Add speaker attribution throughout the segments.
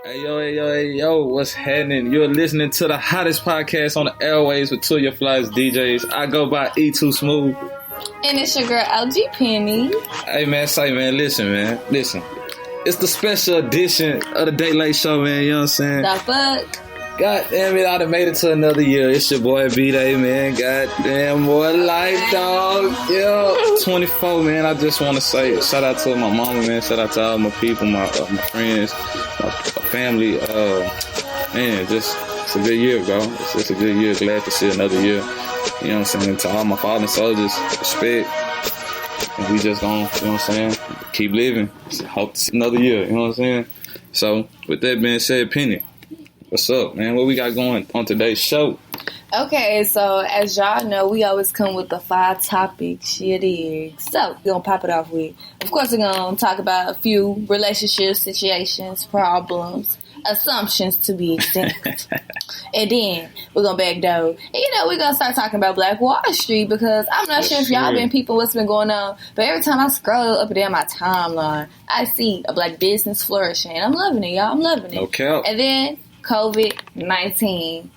Speaker 1: Hey yo, what's happening? You're listening to the hottest podcast on the airwaves with two of your flyest DJs. I go by E2 Smooth.
Speaker 2: And it's your girl, LG Penny.
Speaker 1: Hey man, listen. It's the special edition of the TheDaeLateShow, man, you know what I'm saying?
Speaker 2: The fuck?
Speaker 1: God damn it, I done made it to another year. It's your boy B-Day, man. God damn, more life, dog. Yo, 24, man. I just want to say shout out to my mama, man. Shout out to all my people, my friends, my family. Man, it's a good year, bro. It's just a good year. Glad to see another year. You know what I'm saying? To all my fallen soldiers, respect. And we just gonna, you know what I'm saying? Keep living. Hope to see another year, you know what I'm saying? So, with that being said, Penny, what's up, man? What we got going on today's show?
Speaker 2: Okay, so as y'all know, we always come with the 5 topics. Shit is. So, we're going to pop it off with. Of course, we're going to talk about a few relationship situations, problems, assumptions to be exact. And then we're going to backdoor. And we're going to start talking about Black Wall Street because I'm not sure if y'all been peeping what's been going on, but every time I scroll up and down my timeline, I see a black business flourishing. And I'm loving it, y'all. I'm loving it.
Speaker 1: Okay.
Speaker 2: And then COVID-19,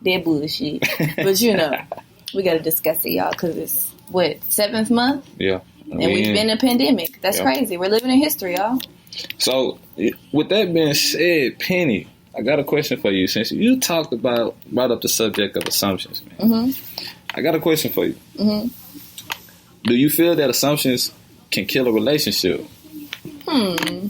Speaker 2: that bullshit. But we got to discuss it, y'all, because it's, 7th month?
Speaker 1: Yeah.
Speaker 2: And we've been in a pandemic. That's crazy. We're living in history, y'all.
Speaker 1: So, with that being said, Penny, I got a question for you. Since you brought up the subject of assumptions, man. Mm-hmm. I got a question for you. Mm-hmm. Do you feel that assumptions can kill a relationship?
Speaker 2: I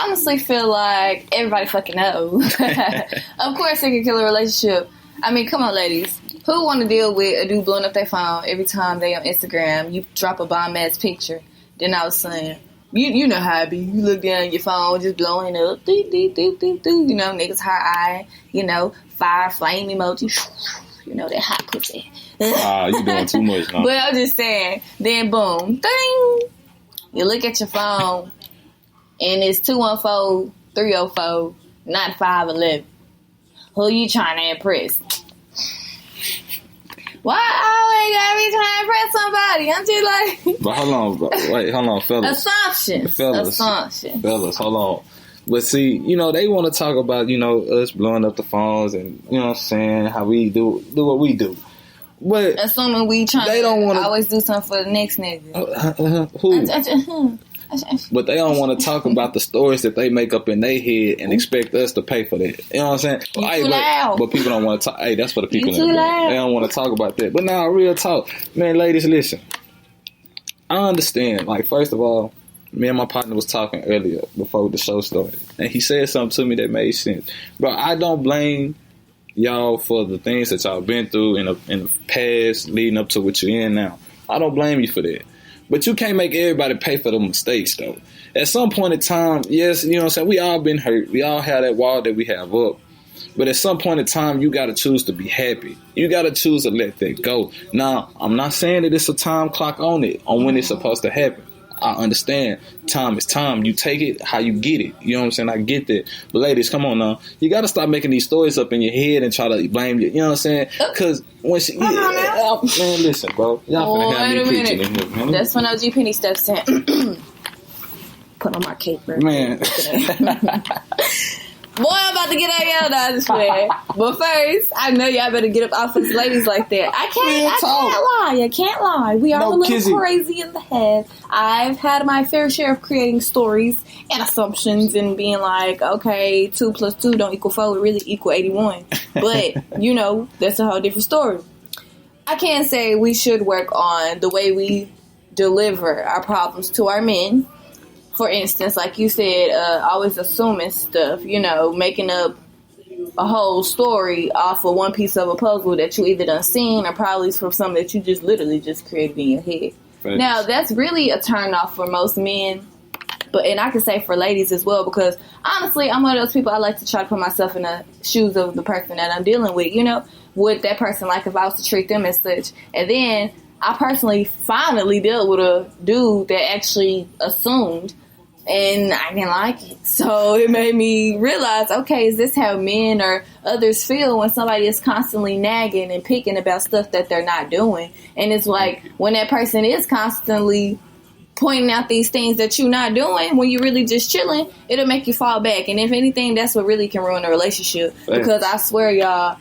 Speaker 2: honestly feel like everybody fucking knows. Of course it can kill a relationship. I mean, come on, ladies. Who want to deal with a dude blowing up their phone every time they on Instagram? You drop a bomb-ass picture. Then all of a sudden, you know how it be. You look down at your phone, just blowing up. Niggas high eye. Fire, flame emoji. That hot pussy.
Speaker 1: You doing too much now.
Speaker 2: But I'm just saying, then boom, ding. You look at your phone, and it's 214-304-9511. Who you trying to impress? Why I always gotta be trying to impress somebody? I'm just like...
Speaker 1: But hold on, fellas. Fellas, hold on. But see, they want to talk about, us blowing up the phones and, you know what I'm saying, how we do what we do. But
Speaker 2: assuming we don't want to always do something for the next nigga.
Speaker 1: Who? But they don't want to talk about the stories that they make up in their head and expect us to pay for that. You know what I'm saying? But people don't want to talk. Hey, that's for the people in the They don't want to talk about that. But now, real talk. Man, ladies, listen. I understand. Like, first of all, me and my partner was talking earlier before the show started. And he said something to me that made sense. Bro, I don't blame y'all for the things that y'all been through in the past leading up to what you're in now. I don't blame you for that. But you can't make everybody pay for the mistakes, though. At some point in time, yes, you know what I'm saying, we all been hurt. We all have that wall that we have up. But at some point in time, you got to choose to be happy. You got to choose to let that go. Now, I'm not saying that it's a time clock on it, on when it's supposed to happen. I understand. Time is time. You take it how you get it. You know what I'm saying? I get that. But ladies, come on now. You got to stop making these stories up in your head and try to blame you. You know what I'm saying? Because when she... man, listen, bro. Y'all finna have me preaching in here, man.
Speaker 2: That's when OG Penny steps in. Put on my cape, bro.
Speaker 1: Man.
Speaker 2: Boy, I'm about to get out of this way. But first, I know y'all better get up off of ladies like that. I can't lie. We are a little crazy in the head. I've had my fair share of creating stories and assumptions and being like, okay, 2 + 2 don't equal 4. It really equal 81. But, that's a whole different story. I can't say we should work on the way we deliver our problems to our men. For instance, like you said, always assuming stuff, making up a whole story off of one piece of a puzzle that you either done seen or probably from something that you just literally just created in your head. Thanks. Now, that's really a turn off for most men, and I can say for ladies as well, because honestly, I'm one of those people, I like to try to put myself in the shoes of the person that I'm dealing with, would that person like if I was to treat them as such? And then I personally finally dealt with a dude that actually assumed, and I didn't like it. So it made me realize, okay, is this how men or others feel when somebody is constantly nagging and picking about stuff that they're not doing? And it's like when that person is constantly pointing out these things that you're not doing when you're really just chilling, it'll make you fall back. And if anything, that's what really can ruin a relationship. Because I swear, y'all,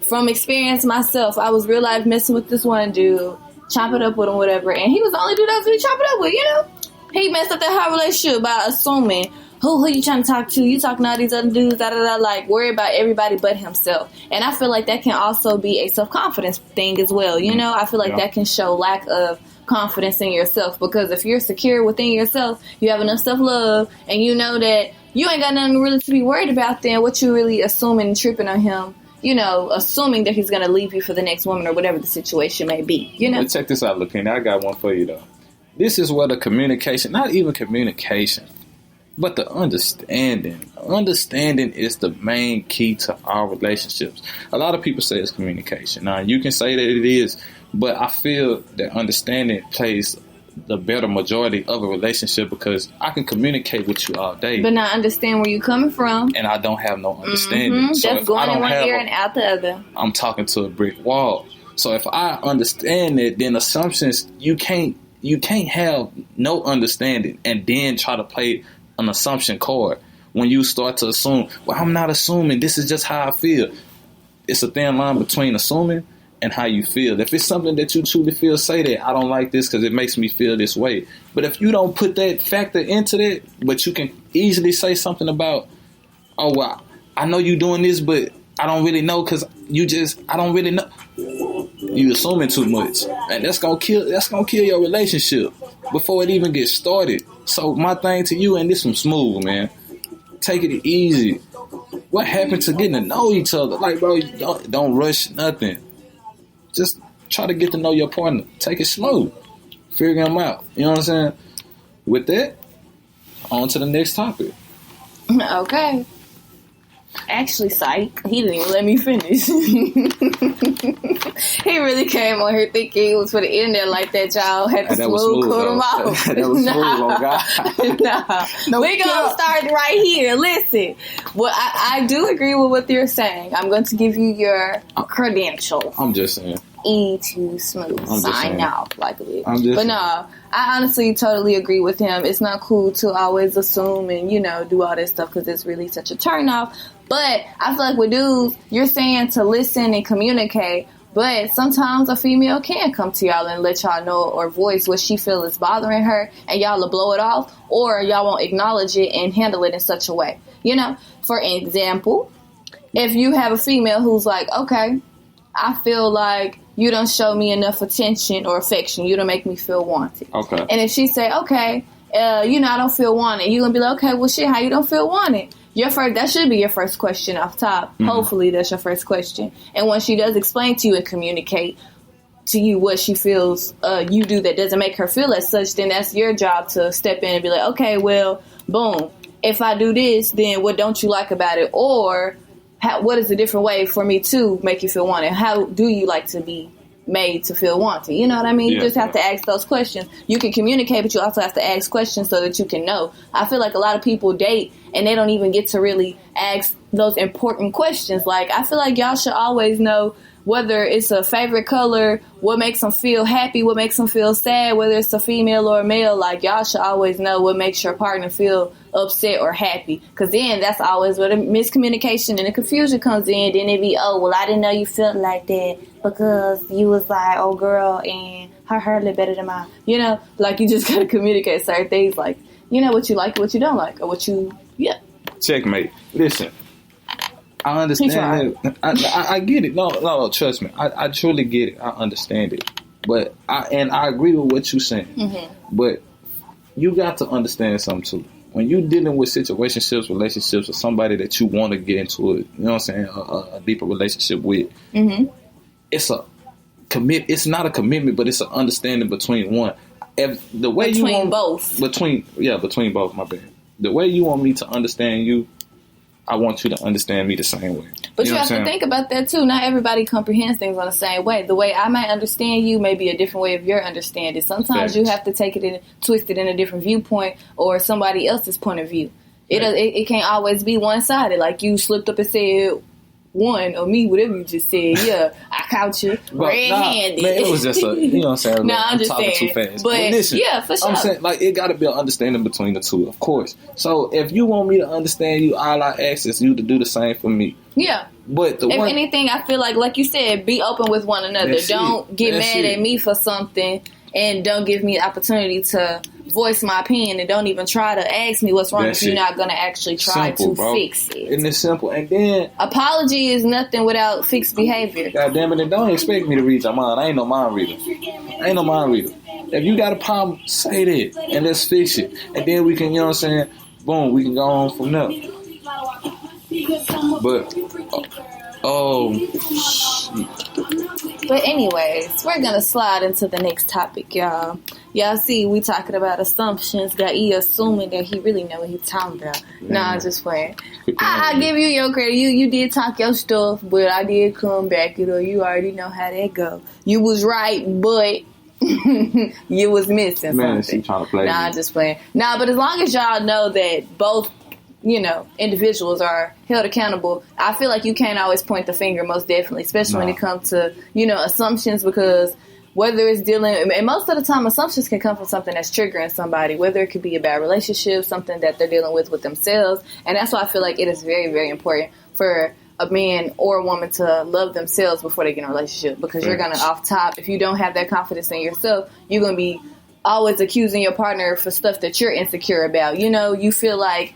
Speaker 2: from experience myself, I was real life messing with this one dude, chop it up with him, whatever, and he was the only dude I was really chop it up with, you know? He messed up that whole relationship by assuming, who you trying to talk to? You talking to all these other dudes, like, worry about everybody but himself. And I feel like that can also be a self-confidence thing as well, you know? I feel like that can show lack of confidence in yourself, because if you're secure within yourself, you have enough self-love, and you know that you ain't got nothing really to be worried about, then what you really assuming and tripping on him, you know, assuming that he's going to leave you for the next woman or whatever the situation may be, you know?
Speaker 1: But check this out, Lapina. I got one for you, though. This is where the communication, not even communication, but the understanding. Understanding is the main key to our relationships. A lot of people say it's communication. Now, you can say that it is, but I feel that understanding plays the better majority of a relationship, because I can communicate with you all day,
Speaker 2: but not understand where you're coming from,
Speaker 1: and I don't have no understanding. So
Speaker 2: just going in one ear and out the other.
Speaker 1: I'm talking to a brick wall. So if I understand it, then assumptions, you can't have no understanding and then try to play an assumption card. When you start to assume, well, I'm not assuming, this is just how I feel. It's a thin line between assuming and how you feel. If it's something that you truly feel, say that I don't like this because it makes me feel this way. But if you don't put that factor into that, but you can easily say something about, oh, well, I know you doing this, but I don't really know because I don't really know. You assuming too much, and that's gonna kill your relationship before it even gets started. So my thing to you, and this one smooth, man, take it easy. What happened to getting to know each other? Like, bro, don't rush nothing. Just try to get to know your partner. Take it slow. Figure them out. You know what I'm saying? With that, on to the next topic.
Speaker 2: Okay. Actually, psych, he didn't even let me finish. He really came on here thinking he was for the internet like that, y'all. Had to smooth cut him off.
Speaker 1: That was smooth, oh God.
Speaker 2: No, we gonna start right here. Listen, well, I do agree with what you're saying. I'm going to give you your credentials.
Speaker 1: I'm just saying.
Speaker 2: E2 smooth. Sign off like a bit. But no, I honestly totally agree with him. It's not cool to always assume and, you know, do all this stuff because it's really such a turn off. But I feel like with dudes, you're saying to listen and communicate, but sometimes a female can come to y'all and let y'all know or voice what she feels is bothering her, and y'all will blow it off, or y'all won't acknowledge it and handle it in such a way. You know, for example, if you have a female who's like, okay, I feel like you don't show me enough attention or affection. You don't make me feel wanted.
Speaker 1: Okay.
Speaker 2: And if she say, okay, you know, I don't feel wanted, you're going to be like, okay, well, shit, how you don't feel wanted? That should be your first question off top. Mm-hmm. Hopefully that's your first question. And when she does explain to you and communicate to you what she feels you do that doesn't make her feel as such, then that's your job to step in and be like, okay, well, boom. If I do this, then what don't you like about it? Or what is a different way for me to make you feel wanted? How do you like to be made to feel wanted? You know what I mean? You just have to ask those questions. You can communicate, but you also have to ask questions so that you can know. I feel like a lot of people date and they don't even get to really ask those important questions. Like, I feel like y'all should always know whether it's a favorite color, what makes them feel happy, what makes them feel sad, whether it's a female or a male. Like, y'all should always know what makes your partner feel upset or happy, because then that's always where the miscommunication and the confusion comes in. Then it be, oh, well, I didn't know you felt like that because you was like, oh, girl, and her hair look better than mine. You know, like, you just gotta communicate certain things, like, you know, what you like, what you don't like, or what you,
Speaker 1: Checkmate. Listen, I understand that. I get it. No, trust me. I truly get it. I understand it. But I agree with what you're saying. Mm-hmm. But you got to understand something too. When you're dealing with relationships with somebody that you want to get into it, you know what I'm saying, a deeper relationship with, mm-hmm. It's not a commitment, but it's an understanding between one. Between both, my bad. The way you want me to understand you, I want you to understand me the same way.
Speaker 2: But you have to think about that too. Not everybody comprehends things on the same way. The way I might understand you may be a different way of your understanding. Sometimes you have to take it and twist it in a different viewpoint or somebody else's point of view. It can't always be one-sided. Like you slipped up and said one or me, whatever you just said. Yeah, I caught you red-handed.
Speaker 1: Man, it was just a, you know what I'm saying?
Speaker 2: I'm just
Speaker 1: talking
Speaker 2: saying.
Speaker 1: too fast.
Speaker 2: But
Speaker 1: listen,
Speaker 2: yeah, for sure.
Speaker 1: I'm saying, like, it got to be an understanding between the two, of course. So if you want me to understand you, all I ask is you to do the same for me.
Speaker 2: Yeah.
Speaker 1: But
Speaker 2: if anything, I feel like you said, be open with one another. Don't get mad at me for something, and don't give me the opportunity to voice my opinion, and don't even try to ask me what's wrong if you're not going to actually try to fix it.
Speaker 1: Isn't it simple? And then
Speaker 2: apology is nothing without fixed behavior.
Speaker 1: God damn it, and don't expect me to read your mind. I ain't no mind reader. If you got a problem, say that, and let's fix it. And then we can, you know what I'm saying, boom, we can go on from there.
Speaker 2: But anyways, we're gonna slide into the next topic, y'all. Y'all see, we talking about assumptions. Got E assuming that he really know what he's talking about. Nah, I'm just playing. I give you your credit. You did talk your stuff, but I did come back. You know, you already know how that go. You was right, but you was missing something.
Speaker 1: She trying to play
Speaker 2: nah, I'm just playing. Nah, but as long as y'all know that both, you know, individuals are held accountable, I feel like you can't always point the finger, most definitely, especially when it comes to, you know, assumptions, because whether it's dealing, and most of the time assumptions can come from something that's triggering somebody, whether it could be a bad relationship, something that they're dealing with themselves. And that's why I feel like it is very, very important for a man or a woman to love themselves before they get in a relationship, because you're going to, off top, if you don't have that confidence in yourself, you're going to be always accusing your partner for stuff that you're insecure about. You know, you feel like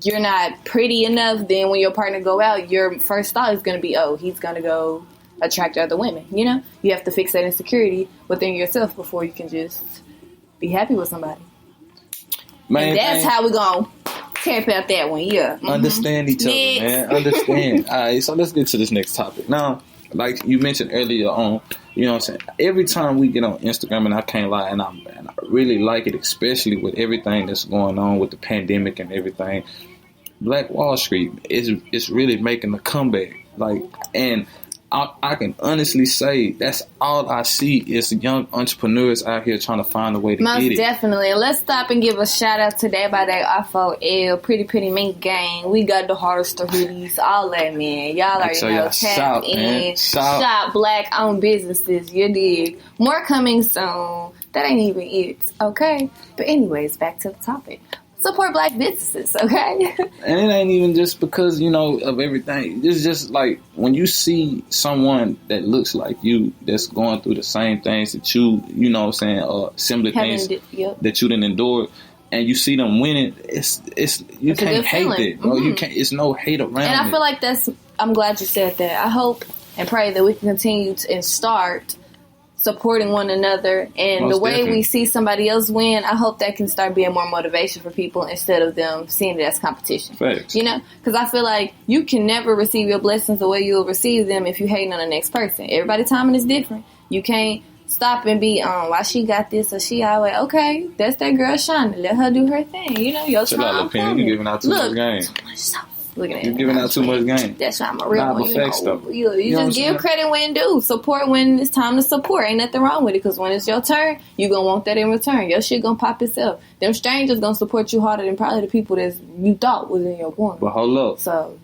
Speaker 2: you're not pretty enough, then when your partner go out, your first thought is going to be, oh, he's going to go attract other women. You know, you have to fix that insecurity within yourself before you can just be happy with somebody. And that's how we're going to camp out that one. Yeah. Mm-hmm.
Speaker 1: Understand each other, man. Understand. All right, so let's get to this next topic. Now, like you mentioned earlier on, you know what I'm saying, every time we get on Instagram, and I can't lie, and I really like it, especially with everything that's going on with the pandemic and everything, Black Wall Street is really making a comeback. Like, and I can honestly say that's all I see is young entrepreneurs out here trying to find a way to get it.
Speaker 2: Most definitely. And let's stop and give a shout out to Day by Day, FOL, Pretty Mink Gang. We got the hardest hoodies, all that, man. Y'all already know. Tap in. Shop Black owned businesses. You dig? More coming soon. That ain't even it. Okay? But anyways, back to the topic. Support Black businesses, okay?
Speaker 1: And it ain't even just because, you know, of everything. It's just like when you see someone that looks like you, that's going through the same things that you know what I'm saying, similar things that you didn't endure, and you see them winning, it's you can't hate that, bro. Mm-hmm. You can't. It's no hate around it.
Speaker 2: And I feel like I'm glad you said that. I hope and pray that we can continue to start supporting one another, and most the way we see somebody else win, I hope that can start being more motivation for people instead of them seeing it as competition.
Speaker 1: Facts.
Speaker 2: You know, because I feel like you can never receive your blessings the way you'll receive them if you hating on the next person. Everybody's timing is different. You can't stop and be why she got this or she always okay. That's that girl shining. Let her do her thing. You know, your time.
Speaker 1: You giving out too much game.
Speaker 2: Look at that.
Speaker 1: You're giving out too much game.
Speaker 2: That's why I'm a real one. You just give credit when due. Support when it's time to support. Ain't nothing wrong with it, because when it's your turn, you going to want that in return. Your shit going to pop itself. Them strangers going to support you harder than probably the people that you thought was in your corner.
Speaker 1: But hold up.
Speaker 2: So,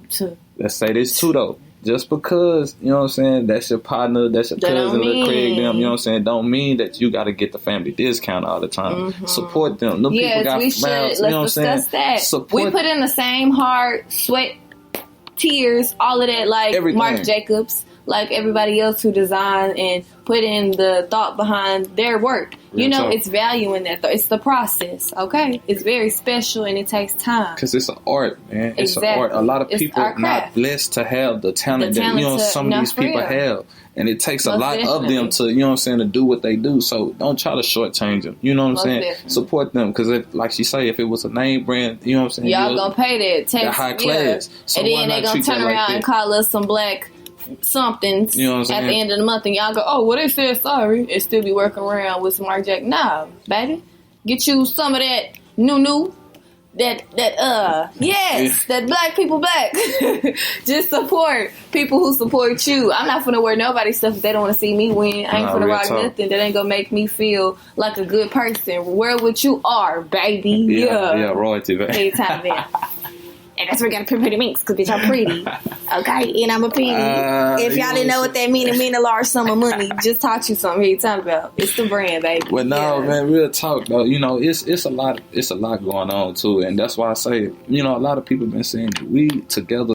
Speaker 1: let's say this too, though. Just because, you know what I'm saying, that's your partner, that's your cousin, little Craig, them, you know what I'm saying, don't mean that you got to get the family discount all the time. Mm-hmm. Support them. Them people got smiles, you know what I'm saying?
Speaker 2: That. We put in the same heart, sweat, tears, all of that, like everything. Marc Jacobs, like everybody else who designed and put in the thought behind their work. You know, it's value in that. It's the process, okay? It's very special and it takes time. Because
Speaker 1: it's an art, man. It's an art. A lot of people are not blessed to have the talent that, you know, some of these people have. And it takes a lot of them to, you know what I'm saying, to do what they do. So don't try to shortchange them. You know what I'm saying? Definitely. Support them. Because, like she say, if it was a name brand, you know what I'm saying?
Speaker 2: Y'all going to pay that.
Speaker 1: High class. So
Speaker 2: and then they going to turn around and call us some black somethings, you know what I'm saying, at the end of the month, and y'all go, oh, well, they said sorry, and still be working around with some Marc Jack. Nah, baby, get you some of that new that black people black. Just support people who support you. I'm not finna wear nobody's stuff if they don't want to see me win. I ain't finna rock nothing that ain't gonna make me feel like a good person. Wear what you are, baby.
Speaker 1: Yeah, royalty, baby.
Speaker 2: Anytime there. And that's where we got to pretty minks, because bitch, I'm pretty. Okay? And I'm a penny. If y'all didn't know what that mean, it mean a large sum of money. Just taught you something. What you talking about? It's the brand, baby.
Speaker 1: Well, no, man, real talk, though. You know, it's a lot going on, too. And that's why I say, you know, a lot of people been saying we together